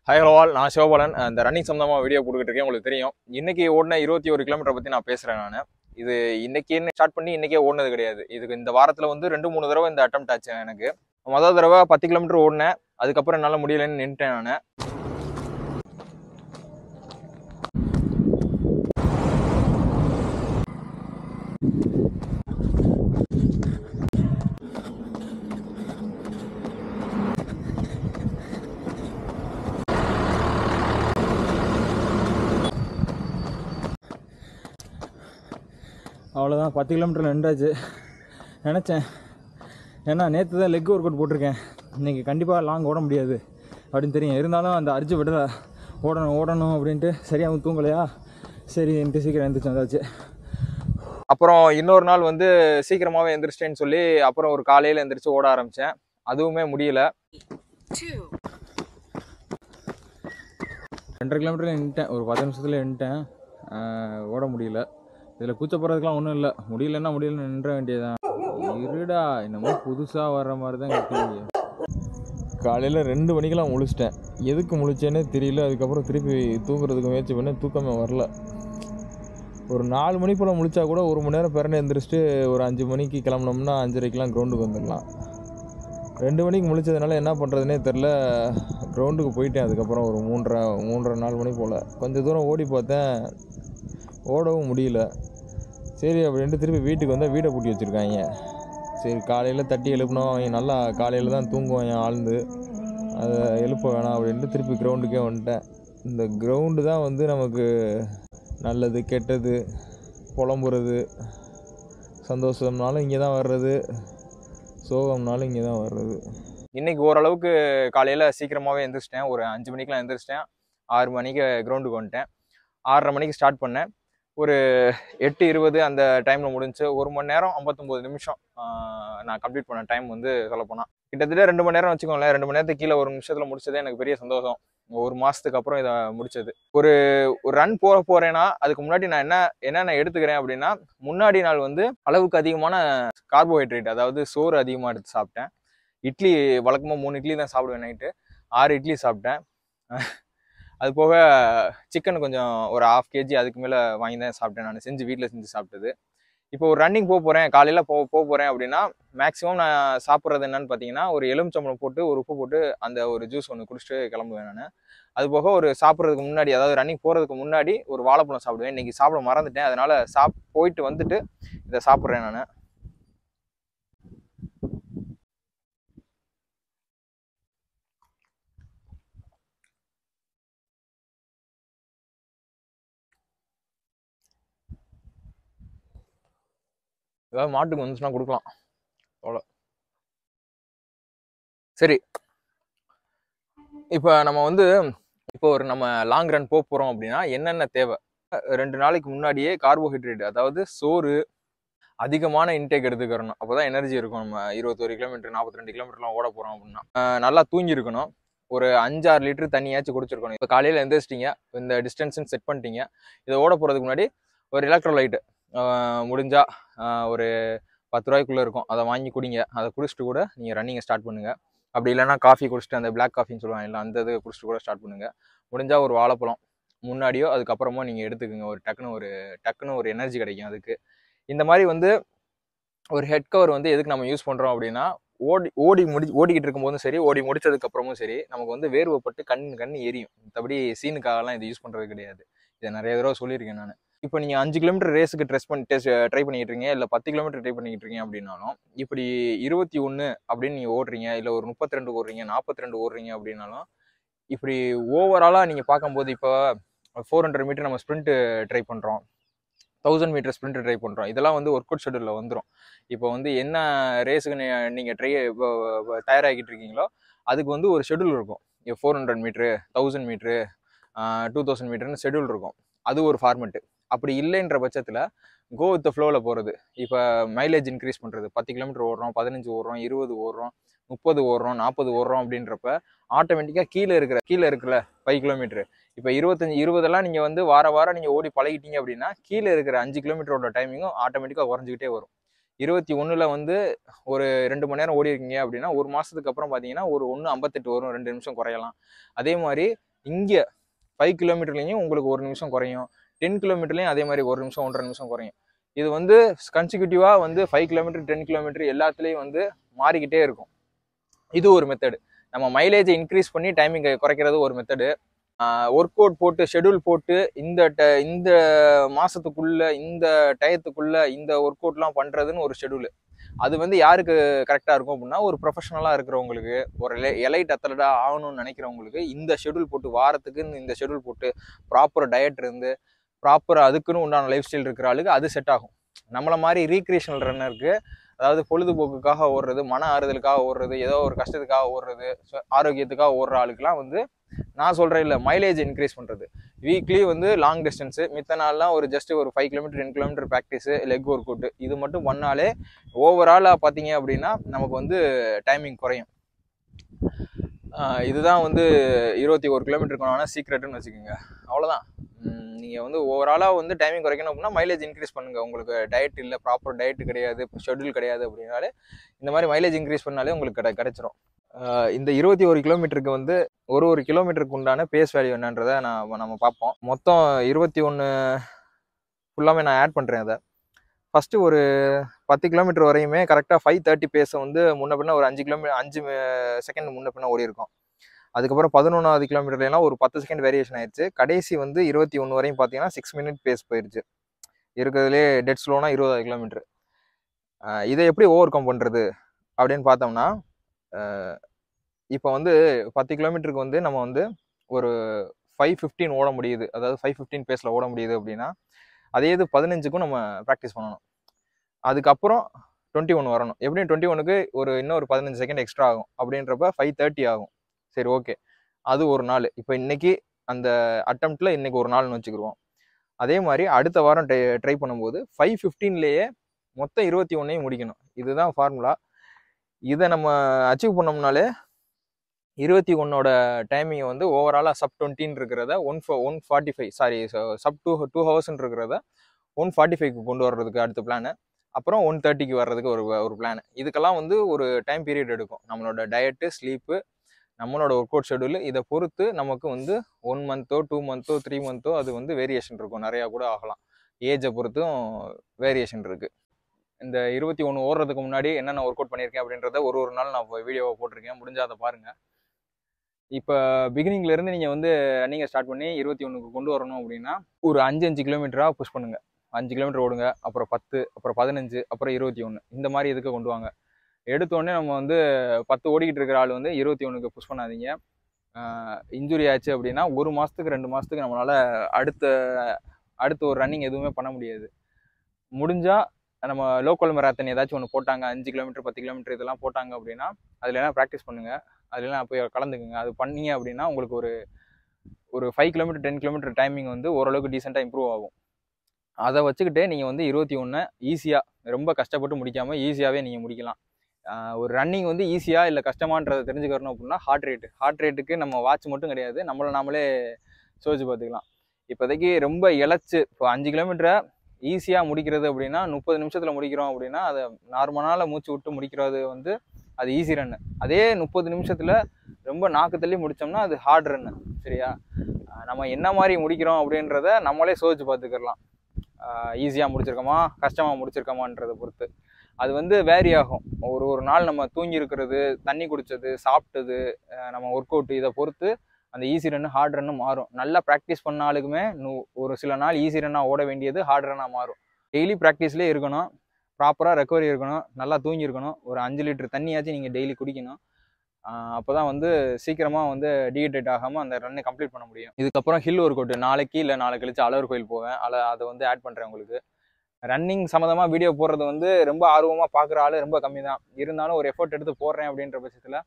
Hi hello all, நான் சிவபாலன். இந்த running சம்பந்தமாக வீடியோ கொடுத்துட்டு இருக்கேன். உங்களுக்கு தெரியும், இன்னைக்கு ஓடின 21 கிலோமீட்டர் பற்றி நான் பேசுகிறேன். நான் இது இன்னைக்கு ஸ்டார்ட் பண்ணி இன்னைக்கே ஓடினது கிடையாது. இதுக்கு இந்த வாரத்தில் வந்து 2-3 தடவை இந்த அட்டெம்ப்ட் ஆச்சு எனக்கு. முதல் தடவை 10 கிலோமீட்டர் ஓடினேன். அதுக்கப்புறம் என்னால் முடியலன்னு நின்றுட்டேன் நான். அவ்வளோதான், 10 கிலோமீட்டர் நின்றாச்சு. நினச்சேன், ஏன்னா நேற்று தான் லெக் ஒர்க் அவுட் போட்டிருக்கேன். இன்றைக்கி கண்டிப்பாக லாங் ஓட முடியாது அப்படின்னு தெரியும். இருந்தாலும் அந்த அர்ஜு விடலை, ஓடணும் அப்படின்ட்டு. சரியாக தூங்கலையா, சரின்ட்டு சீக்கிரம் எழுந்திரிச்சு வந்தாச்சு. அப்புறம் இன்னொரு நாள் வந்து சீக்கிரமாகவே எழுந்திரிச்சிட்டேன்னு சொல்லி அப்புறம் ஒரு காலையில் எழுந்திரிச்சு ஓட ஆரம்பித்தேன். அதுவுமே முடியல. 2.5 கிலோமீட்டரில் நின்ட்டேன். ஒரு 10 நிமிஷத்தில் நின்ட்டேன். ஓட முடியல. இதில் கூச்சப்படுறதுக்கெலாம் ஒன்றும் இல்லை. முடியலன்னா முடியலன்னு நின்ற வேண்டியதான். இருடா, என்னமோ புதுசாக வர்ற மாதிரி தான் கேட்குறீங்க. காலையில் 2 மணிக்கெலாம் முழிச்சிட்டேன். எதுக்கு முழிச்சேன்னே தெரியல. அதுக்கப்புறம் திருப்பி தூங்குறதுக்கு முயற்சி பண்ணேன், தூக்கமே வரல. ஒரு 4 மணி போல் முழிச்சா கூட 1 மணி நேரம் பிறந்து எழுந்திரிச்சிட்டு ஒரு 5 மணிக்கு கிளம்புனோம்னா 5:30க்கெலாம் கிரவுண்டுக்கு வந்துடலாம். 2 மணிக்கு முழிச்சதுனால என்ன பண்ணுறதுனே தெரில. கிரவுண்டுக்கு போயிட்டேன். அதுக்கப்புறம் ஒரு 3:30-4 மணி போல் கொஞ்சம் தூரம் ஓடி பார்த்தேன், ஓடவும் முடியல. சரி அப்படின்ட்டு திருப்பி வீட்டுக்கு வந்தால் வீடை பூட்டி வச்சுருக்காங்க. சரி, காலையில் தட்டி எழுப்பினோம். அவங்க நல்லா காலையில் தான் தூங்குவாங்க ஆழ்ந்து, அதை எழுப்ப வேணாம் அப்படின்ட்டு திருப்பி கிரவுண்டுக்கே வந்துட்டேன். இந்த கிரவுண்டு தான் வந்து நமக்கு நல்லது கெட்டது, புலம்புறது, சந்தோஷம்னாலும் இங்கே தான் வர்றது, சோகம்னாலும் இங்கே தான் வர்றது. இன்றைக்கி ஓரளவுக்கு காலையில் சீக்கிரமாகவே எழுந்திரிச்சிட்டேன். ஒரு 5 மணிக்கெலாம் எழுந்திரிச்சிட்டேன். 6 மணிக்கு கிரவுண்டுக்கு வந்துட்டேன். 6:30 மணிக்கு ஸ்டார்ட் பண்ணேன். ஒரு 8:20 அந்த டைமில் முடிஞ்சு. 1 மணி நேரம் 59 நிமிஷம் நான் கம்ப்ளீட் பண்ண டைம் வந்து சொல்லப்போனால் கிட்டத்தட்ட 2 மணி நேரம் வச்சுக்கோங்களேன். 2 மணி நேரத்துக்கு கீழே 1 நிமிஷத்தில் முடிச்சதே எனக்கு பெரிய சந்தோஷம். 1 மாதத்துக்கு அப்புறம் இதை முடிச்சது. ஒரு ரன் போகிறேன்னா அதுக்கு முன்னாடி நான் என்னென்ன எடுத்துக்கிறேன் அப்படின்னா, முன்னாடி நாள் வந்து அளவுக்கு அதிகமான கார்போஹைட்ரேட், அதாவது சோறு அதிகமாக எடுத்து சாப்பிட்டேன். இட்லி வழக்கமாக 3 இட்லி தான் சாப்பிடுவேன். நைட்டு 6 இட்லி சாப்பிட்டேன். அது போக சிக்கன் கொஞ்சம் ஒரு 1/2 kg அதுக்கு மேலே வாங்கி தான் சாப்பிட்டேன். நான் வீட்டில் செஞ்சு சாப்பிட்டது. இப்போ ஒரு ரன்னிங் போகிறேன், காலையில் போகிறேன் அப்படின்னா மேக்ஸிமம் நான் சாப்பிட்றது என்னன்னு பார்த்தீங்கன்னா, ஒரு எலுமிச்சம்பழம் போட்டு ஒரு உப்பு போட்டு அந்த ஒரு ஜூஸ் ஒன்று குடிச்சிட்டு கிளம்புவேன் நான். அது போக ஒரு சாப்பிட்றதுக்கு முன்னாடி, அதாவது ரன்னிங் போகிறதுக்கு முன்னாடி ஒரு வாழைப்பழம் சாப்பிடுவேன். இன்றைக்கி சாப்பிட மறந்துட்டேன், அதனால் போயிட்டு வந்துட்டு இதை சாப்பிட்றேன் நான். ஏதாவது மாட்டுக்கு வந்துச்சுன்னா கொடுக்கலாம். அவ்வளோ. சரி, இப்போ நம்ம வந்து நம்ம லாங் ரன் போகிறோம் அப்படின்னா என்னென்ன தேவை? 2 நாளைக்கு முன்னாடியே கார்போஹைட்ரேட், அதாவது சோறு அதிகமான இன்டேக் எடுத்துக்கிறணும். அப்போ தான் எனர்ஜி இருக்கும். நம்ம 21 கிலோமீட்டர் 42 கிலோமீட்டர்லாம் ஓட போகிறோம் அப்படின்னா நல்லா தூங்கி இருக்கணும். ஒரு 5-6 லிட்டர் தண்ணியாச்சும் குடிச்சிருக்கணும். இப்போ காலையில் எந்திரிச்சிட்டிங்க, இந்த டிஸ்டன்ஸ்ன்னு செட் பண்ணிட்டீங்க. இதை ஓட போகிறதுக்கு முன்னாடி ஒரு எலக்ட்ரோலைட்டு முடிஞ்சா ஒரு 10 ரூபாய்க்குள்ளே இருக்கும், அதை வாங்கி குடிங்க. அதை குடிச்சிட்டு கூட நீங்கள் ரன்னிங்கை ஸ்டார்ட் பண்ணுங்கள். அப்படி இல்லைன்னா காஃபி குடிச்சிட்டு, அந்த பிளாக் காஃபின்னு சொல்லுவாங்க இல்லை, அந்த இது குடிச்சிட்டு கூட ஸ்டார்ட் பண்ணுங்கள். முடிஞ்சால் ஒரு வாழைப்பழம் முன்னாடியோ அதுக்கப்புறமோ நீங்கள் எடுத்துக்கோங்க. டக்குன்னு ஒரு எனர்ஜி கிடைக்கும் அதுக்கு. இந்த மாதிரி வந்து ஒரு ஹெட் கவர் வந்து எதுக்கு நம்ம யூஸ் பண்ணுறோம் அப்படின்னா, ஓடிக்கிட்டு இருக்கும்போதும் சரி, ஓடி முடிச்சதுக்கப்புறமும் சரி, நமக்கு வந்து வேர்வைப்பட்டு கண்ணு எரியும். மற்றபடி சீனுக்காகலாம் இது யூஸ் பண்ணுறது கிடையாது. இதை நிறைய தடவை சொல்லியிருக்கேன் நான். இப்போ நீங்கள் 5 கிலோமீட்டர் ரேஸுக்கு ட்ரை பண்ணிக்கிட்டு இருக்கீங்க, இல்லை 10 கிலோமீட்டர் ட்ரை பண்ணிக்கிட்டு இருக்கீங்க அப்படின்னாலும், இப்படி 21 அப்படின்னு நீங்கள் ஓடுறீங்க, இல்லை ஒரு 32 ஓடுறீங்க, 42 ஓடுறீங்க அப்படின்னாலும், இப்படி ஓவராலாக நீங்கள் பார்க்கும்போது, இப்போ 400 மீட்டர் நம்ம ஸ்ப்ரிண்ட் ட்ரை பண்ணுறோம், 1000 மீட்டர் ஸ்ப்ரிண்ட் ட்ரை பண்ணுறோம். இதெல்லாம் வந்து ஒர்க் அவுட் ஷெடியூலில் வந்துடும். இப்போ வந்து என்ன ரேஸுக்கு நீங்கள் தயாராகிட்டு இருக்கீங்களோ அதுக்கு வந்து ஒரு ஷெடியூல் இருக்கும். 400 மீட்ரு, 1000 மீட்ரு, 2000 மீட்டர்னு ஷெடியூல் இருக்கும். அது ஒரு ஃபார்மெட்டு. அப்படி இல்லைன்ற பட்சத்தில் கோ வித் த ஃப்ளோவில் போகிறது. இப்போ மைலேஜ் இன்க்ரீஸ் பண்ணுறது, 10 கிலோமீட்டர் ஓடுறோம், 15 ஓடுறோம், 20 ஓடுறோம், 30 ஓடுறோம், 40 ஓடுறோம் அப்படின்றப்ப ஆட்டோமேட்டிக்காக கீழே இருக்குல்ல 5 கிலோமீட்டரு, இப்போ 20 நீங்கள் வந்து வாரம் நீங்கள் ஓடி பழகிட்டீங்க அப்படின்னா கீழே இருக்கிற 5 கிலோமீட்டரோட டைமிங்கும் ஆட்டோமேட்டிக்காக குறைஞ்சிக்கிட்டே வரும். 21 வந்து ஒரு 2 மணி நேரம் ஓடி இருக்கீங்க அப்படின்னா 1 மாதத்துக்கு அப்புறம் பார்த்தீங்கன்னா ஒரு 1:58 வரும், 2 நிமிஷம் குறையலாம். அதே மாதிரி இங்கே 5 கிலோமீட்டர்லேயும் உங்களுக்கு 1 நிமிஷம் குறையும், 10 கிலோமீட்டர்லேயும் அதே மாதிரி 1 நிமிஷம் 1.5 நிமிஷம் குறையும். இது வந்து கன்சிக்யூட்டிவாக வந்து 5 கிலோமீட்டர் 10 கிலோமீட்டர் எல்லாத்துலேயும் வந்து மாறிக்கிட்டே இருக்கும். இது ஒரு மெத்தடு. நம்ம மைலேஜை இன்க்ரீஸ் பண்ணி டைமிங்கை குறைக்கிறது ஒரு மெத்தடு. ஒர்க் அவுட் போட்டு ஷெடியூல் போட்டு இந்த மாதத்துக்குள்ள இந்த டயத்துக்குள்ள இந்த ஒர்க் அவுட்லாம் பண்ணுறதுன்னு ஒரு ஷெடியூல். அது வந்து யாருக்கு கரெக்டாக இருக்கும் அப்படின்னா, ஒரு ப்ரொஃபஷனலாக இருக்கிறவங்களுக்கு, ஒரு எலைட் அத்லட்டாக ஆகணும்னு நினைக்கிறவங்களுக்கு இந்த ஷெடியூல் போட்டு, வாரத்துக்குன்னு இந்த ஷெடியூல் போட்டு ப்ராப்பர் டயட் இருந்து ப்ராப்பராக அதுக்குன்னு உண்டான லைஃப் ஸ்டைல் இருக்கிற ஆளுக்கு அது செட் ஆகும். நம்மளை மாதிரி ரீக்ரியேஷனல் ரன்னருக்கு, அதாவது பொழுதுபோக்குக்காக ஓடுறது, மன ஆறுதலுக்காக ஓடுறது, ஏதோ ஒரு கஷ்டத்துக்காக ஓடுறது, ஆரோக்கியத்துக்காக ஓடுற ஆளுக்கெல்லாம் வந்து நான் சொல்கிறேன் இல்லை, மைலேஜ் இன்க்ரீஸ் பண்ணுறது வீக்லி வந்து லாங் டிஸ்டன்ஸு, மித்த நாள்லாம் ஒரு ஜஸ்ட் ஒரு 5 kilometre 10 kilometre practice, leg work out, இது மட்டும் பண்ணாலே ஓவராலாக பார்த்தீங்க அப்படின்னா நமக்கு வந்து டைமிங் குறையும். இதுதான் வந்து 21 கிலோமீட்டருக்கான சீக்ரெட்டுன்னு வச்சுக்கோங்க. அவ்வளோதான். நீங்கள் வந்து ஓவராலாக வந்து டைமிங் குறைக்கணும் அப்படின்னா மைலேஜ் இன்க்ரீஸ் பண்ணுங்கள். உங்களுக்கு டயட் இல்லை, ப்ராப்பர் டயட் கிடையாது, ஷெட்யூல் கிடையாது அப்படின்னாலே இந்த மாதிரி மைலேஜ் இன்க்ரீஸ் பண்ணாலே உங்களுக்கு கிடைச்சிரும். இந்த 21 கிலோமீட்டருக்கு வந்து ஒரு கிலோமீட்டருக்கு உண்டான பேஸ் வேல்யூ என்னன்றதை நம்ம பார்ப்போம். மொத்தம் 21 ஃபுல்லாமே நான் ஆட் பண்ணுறேன். அதை ஃபஸ்ட்டு ஒரு 10 கிலோமீட்டர் வரையுமே கரெக்டாக 5:30 பேஸை வந்து முன்ன பின்ன ஒரு 5 செகண்ட் முன்ன பின்ன ஓடி இருக்கும். அதுக்கப்புறம் 11வது கிலோமீட்டர்லாம் ஒரு 10 செகண்ட் வேரியேஷன் ஆயிடுச்சு. கடைசி வந்து 21 வரையும் பார்த்தீங்கன்னா 6 மினிட் பேஸ் போயிடுச்சு. இருக்கிறதுலே டெட் ஸ்லோனா 20வது கிலோமீட்டர். இதை எப்படி ஓவர் கம் பண்ணுறது அப்படின்னு பார்த்தோம்னா, இப்போ வந்து 10 கிலோமீட்டருக்கு வந்து நம்ம வந்து ஒரு 5:15 ஓட முடியுது, அதாவது 5:15 பேஸில் ஓட முடியுது அப்படின்னா, அதே இது 15க்கும் நம்ம ப்ராக்டிஸ் பண்ணணும். அதுக்கப்புறம் 21 வரணும். எப்படியும் 21க்கு இன்னும் ஒரு 15 செகண்ட் எக்ஸ்ட்ரா ஆகும். அப்படின்றப்ப 5:30 ஆகும். சரி, ஓகே, அது ஒரு நாள். இப்போ இன்னைக்கு அந்த அட்டம்ப்டில் இன்னைக்கு ஒரு நாள்னு வச்சுக்கிடுவோம். அதே மாதிரி அடுத்த வாரம் ட்ரை பண்ணும்போது 5:15லேயே மொத்தம் 21ஐயும் முடிக்கணும். இதுதான் ஃபார்முலா. இதை நம்ம அச்சீவ் பண்ணோம்னாலே 21ஓட டைமிங்கை வந்து ஓவராலாக சப் 20 இருக்கிறத 145 சாரி சப் 2 ஹவர்ஸ்ன்னு இருக்கிறத 145க்கு கொண்டு வர்றதுக்கு அடுத்த பிளானு, அப்புறம் 130க்கு வர்றதுக்கு ஒரு பிளான். இதுக்கெல்லாம் வந்து ஒரு டைம் பீரியட் எடுக்கும். நம்மளோட டயட்டு, ஸ்லீப்பு, நம்மளோட ஒர்க் அவுட் ஷெடியூல், இதை பொறுத்து நமக்கு வந்து 1 மந்த்தோ 2 மந்த்தோ 3 மந்த்தோ அது வந்து வேரியேஷன் இருக்கும். நிறையா கூட ஆகலாம். ஏஜை பொறுத்தும் வேரியேஷன் இருக்குது. இந்த 21 ஓடுறதுக்கு முன்னாடி என்னென்ன ஒர்க் அவுட் பண்ணியிருக்கேன் அப்படின்றத ஒரு நாள் நான் வீடியோவை போட்டிருக்கேன். முடிஞ்சால் அதை பாருங்கள். இப்போ பிகினிங்லேருந்து நீங்கள் வந்து ரன்னிங்கை ஸ்டார்ட் பண்ணி 21க்கு கொண்டு வரணும் அப்படின்னா ஒரு 5 கிலோமீட்டராக புஷ் பண்ணுங்கள். 5 கிலோமீட்டர் ஓடுங்க, அப்புறம் 10, அப்புறம் 15, அப்புறம் 21, இந்த மாதிரி இதுக்கு கொண்டு வாங்க. எடுத்தோடனே நம்ம வந்து 10 ஓடிக்கிட்டு இருக்கிற ஆள் வந்து 21க்கு புஷ் பண்ணாதீங்க. இன்ஜுரி ஆச்சு அப்படின்னா 1 மாதத்துக்கு 2 மாதத்துக்கு நம்மளால் அடுத்த ஒரு ரன்னிங் எதுவுமே பண்ண முடியாது. முடிஞ்சால் நம்ம லோக்கல் மேரத்தான் ஏதாச்சும் ஒன்று போட்டாங்க, 5 கிலோமீட்டர் 10 கிலோமீட்டர் இதெல்லாம் போட்டாங்க அப்படின்னா அதில் என்ன ப்ராக்டிஸ் பண்ணுங்கள், அதுலாம் போய் கலந்துக்குங்க. அது பண்ணீங்க அப்படின்னா உங்களுக்கு ஒரு 5 கிலோமீட்டர் 10 கிலோமீட்டர் டைமிங் வந்து ஓரளவுக்கு டீசெண்டாக இம்ப்ரூவ் ஆகும். அதை வச்சுக்கிட்டே நீங்கள் வந்து 21 ஈஸியாக, ரொம்ப கஷ்டப்பட்டு முடிக்காமல் ஈஸியாகவே நீங்கள் முடிக்கலாம். ஒரு ரன்னிங் வந்து ஈஸியாக இல்லை கஷ்டமான்றதை தெரிஞ்சுக்கணும் அப்படின்னா ஹார்ட் ரேட்டுக்கு நம்ம வாட்ச் மட்டும் கிடையாது, நம்மளை நாமளே சோதிச்சு பார்த்துக்கலாம். இப்போதைக்கு ரொம்ப இழைச்சி இப்போ 5 கிலோமீட்டரை ஈஸியாக முடிக்கிறது அப்படின்னா 30 நிமிஷத்தில் முடிக்கிறோம் அப்படின்னா அதை நார்மலால் மூச்சு விட்டு முடிக்கிறது வந்து அது ஈஸி ரன்னு. அதே 30 நிமிஷத்தில் ரொம்ப நாக்கு தள்ளி முடித்தோம்னா அது ஹார்ட் ரன்னு. சரியா? நம்ம என்ன மாதிரி முடிக்கிறோம் அப்படின்றத நம்மளே சோதிச்சு பார்த்துக்கலாம். ஈஸியாக முடிச்சிருக்கோமா கஷ்டமாக முடிச்சிருக்கோமான்றதை பொறுத்து அது வந்து வேரி ஆகும். ஒரு நாள் நம்ம தூங்கி இருக்கிறது, தண்ணி குடித்தது, சாப்பிட்டது, நம்ம ஒர்க் அவுட், இதை பொறுத்து அந்த ஈஸி ரன்னு ஹார்ட் ரன்னு மாறும். நல்லா ப்ராக்டிஸ் பண்ணாலுக்குமே ஒரு சில நாள் ஈஸி ரன்னாக ஓட வேண்டியது ஹார்ட் ரன்னாக மாறும். டெய்லி ப்ராக்டிஸ்லேயே இருக்கணும், ப்ராப்பராக ரெக்கவரி இருக்கணும், நல்லா தூங்கியிருக்கணும், ஒரு 5 லிட்டர் தண்ணியாச்சும் நீங்கள் டெய்லி குடிக்கணும். அப்போ தான் வந்து சீக்கிரமாக வந்து டீஹைட்ரேட் ஆகாமல் அந்த ரன்னை கம்ப்ளீட் பண்ண முடியும். இதுக்கப்புறம் ஹில் ஒர்க் அவுட் நாளைக்கு இல்லை நாளை கழிச்சு அழகர் கோயில் போவேன், அதை வந்து ஆட் பண்ணுறேன் உங்களுக்கு. ரன்னிங் சம்மந்தமாக வீடியோ போடுறது வந்து ரொம்ப ஆர்வமாக பார்க்குற ஆள் ரொம்ப கம்மி தான். இருந்தாலும் ஒரு எஃபர்ட் எடுத்து போடுறேன் அப்படின்ற பட்சத்தில்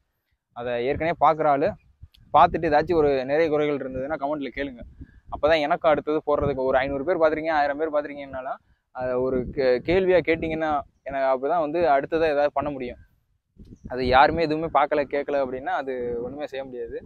அதை ஏற்கனவே பார்க்குற ஆள் பார்த்துட்டு ஏதாச்சும் ஒரு நிறைய குறைகள் இருந்ததுன்னா கமெண்ட்டில் கேளுங்க. அப்போ தான் எனக்கும் அடுத்தது போடுறதுக்கு ஒரு 500 பேர் பார்த்துருக்கீங்க, 1000 பேர் பார்த்துருக்கீங்கன்னாலும் அதை ஒரு கேள்வியாக கேட்டிங்கன்னா எனக்கு அப்போ தான் வந்து அடுத்ததாக ஏதாவது பண்ண முடியும். அது யாருமே எதுவுமே பார்க்கல கேட்கல அப்படின்னா அது ஒன்றுமே செய்ய முடியாது.